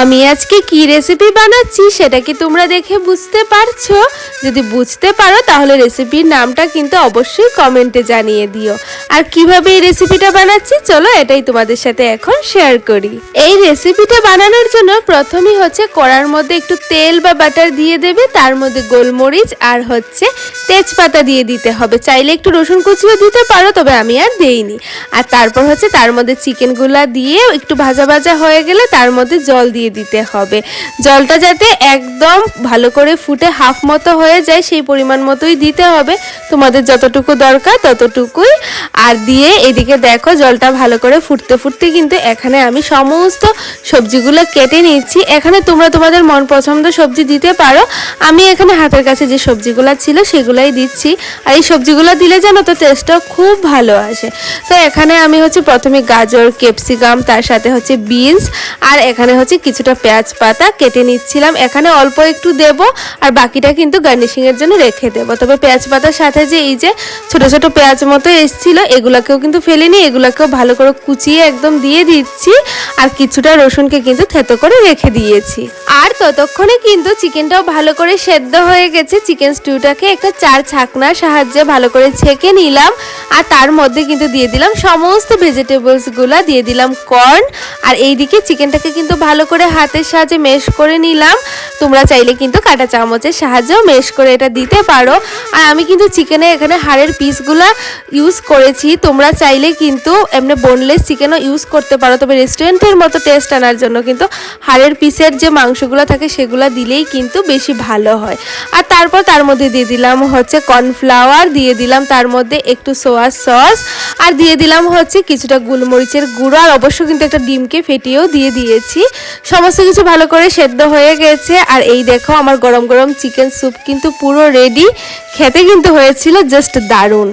আমি আজকে কি রেসিপি বানাচ্ছি সেটা কি তোমরা দেখে বুঝতে পারছো? যদি বুঝতে পারো তাহলে রেসিপির নামটা কিন্তু অবশ্যই কমেন্টে জানিয়ে দিও। আর কিভাবে এই রেসিপিটা বানাচ্ছি চলো এটাই তোমাদের সাথে এখন শেয়ার করি। এই রেসিপিটা বানানোর জন্য প্রথমেই হচ্ছে কড়ার মধ্যে একটু তেল বা বাটার দিয়ে দেবে, তার মধ্যে গোলমরিচ আর হচ্ছে তেজপাতা দিয়ে দিতে হবে। চাইলে একটু রসুন কুচিও দিতে পারো, তবে আমি আর দেইনি। আর তারপর হচ্ছে তার মধ্যে চিকেনগুলা দিয়ে একটু ভাজা ভাজা হয়ে গেলে তার মধ্যে জল দিয়ে দিতে হবে। জলটা যাতে একদম ভালো করে ফুটে হাফ মতো হয়ে যায় সেই পরিমাণ মতোই দিতে হবে, তোমাদের যতটুকু দরকার ততটুকুই। আর দিয়ে এদিকে দেখো জলটা ভালো করে ফুটতে ফুটতে কিন্তু এখানে আমি সমস্ত সবজিগুলো কেটে নিচ্ছি। এখানে তোমরা তোমাদের মন পছন্দ সবজি দিতে পারো, আমি এখানে হাতের কাছে যে সবজিগুলো ছিল সেগুলাই দিচ্ছি। আর এই সবজিগুলো দিলে জানো তো টেস্টটা খুব ভালো আসে। তো এখানে আমি হচ্ছে প্রথমে গাজর, ক্যাপসিকাম, তার সাথে হচ্ছে বিনস আর এখানে হচ্ছে কিছুটা পেঁয়াজ পাতা কেটে নিচ্ছিলাম। এখানে অল্প একটু দেব আর বাকিটা কিন্তু গার্নিশিংয়ের জন্য রেখে দেব। তবে পেঁয়াজ পাতার সাথে যে এই যে ছোট ছোট পেঁয়াজ মতো এসেছিল এগুলাকেও কিন্তু ফেলিনি, এগুলাকেও ভালো করে কুচিয়ে একদম দিয়ে দিচ্ছি। আর কিছুটা রসুনকে কিন্তু থেতো করে রেখে দিয়েছি। আর ততক্ষণে কিন্তু চিকেনটাও ভালো করে সেদ্ধ হয়ে গেছে। চিকেন স্টুটাকে একটা চার ছাকনার সাহায্যে ভালো করে ছেঁকে নিলাম। আর তার মধ্যে কিন্তু দিয়ে দিলাম সমস্ত ভেজিটেবলসগুলো, দিয়ে দিলাম কর্ন। আর এইদিকে চিকেনটাকে কিন্তু ভালো করে হাতের সাহায্যে মেশ করে নিলাম। তোমরা চাইলে কিন্তু কাঁটা চামচের সাহায্যেও মেশ করে এটা দিতে পারো। আর আমি কিন্তু চিকেনে এখানে হাড়ের পিসগুলো ইউজ করেছি, তোমরা চাইলে কিন্তু এমনি বোনলেস চিকেনও ইউজ করতে পারো। তবে রেস্টুরেন্টের মতো টেস্ট আনার জন্য কিন্তু হাড়ের পিসের যে মাংসগুলো থাকে সেগুলো দিলেই কিন্তু বেশি ভালো হয়। আর তারপর তার মধ্যে দিয়ে দিলাম হচ্ছে কর্নফ্লাওয়ার, দিয়ে দিলাম তার মধ্যে একটু সোয়া সস, আর দিয়ে দিলাম হচ্ছে কিছুটা গোলমরিচের গুঁড়ো, আর অবশ্য কিন্তু একটা ডিমকে ফেটিয়েও দিয়ে দিয়েছি। সমস্ত কিছু ভালো করে সেদ্ধ হয়ে গেছে। আর এই দেখো আমার গরম গরম চিকেন স্যুপ কিন্তু পুরো রেডি। খেতে কিন্তু হয়েছিল জাস্ট দারুণ।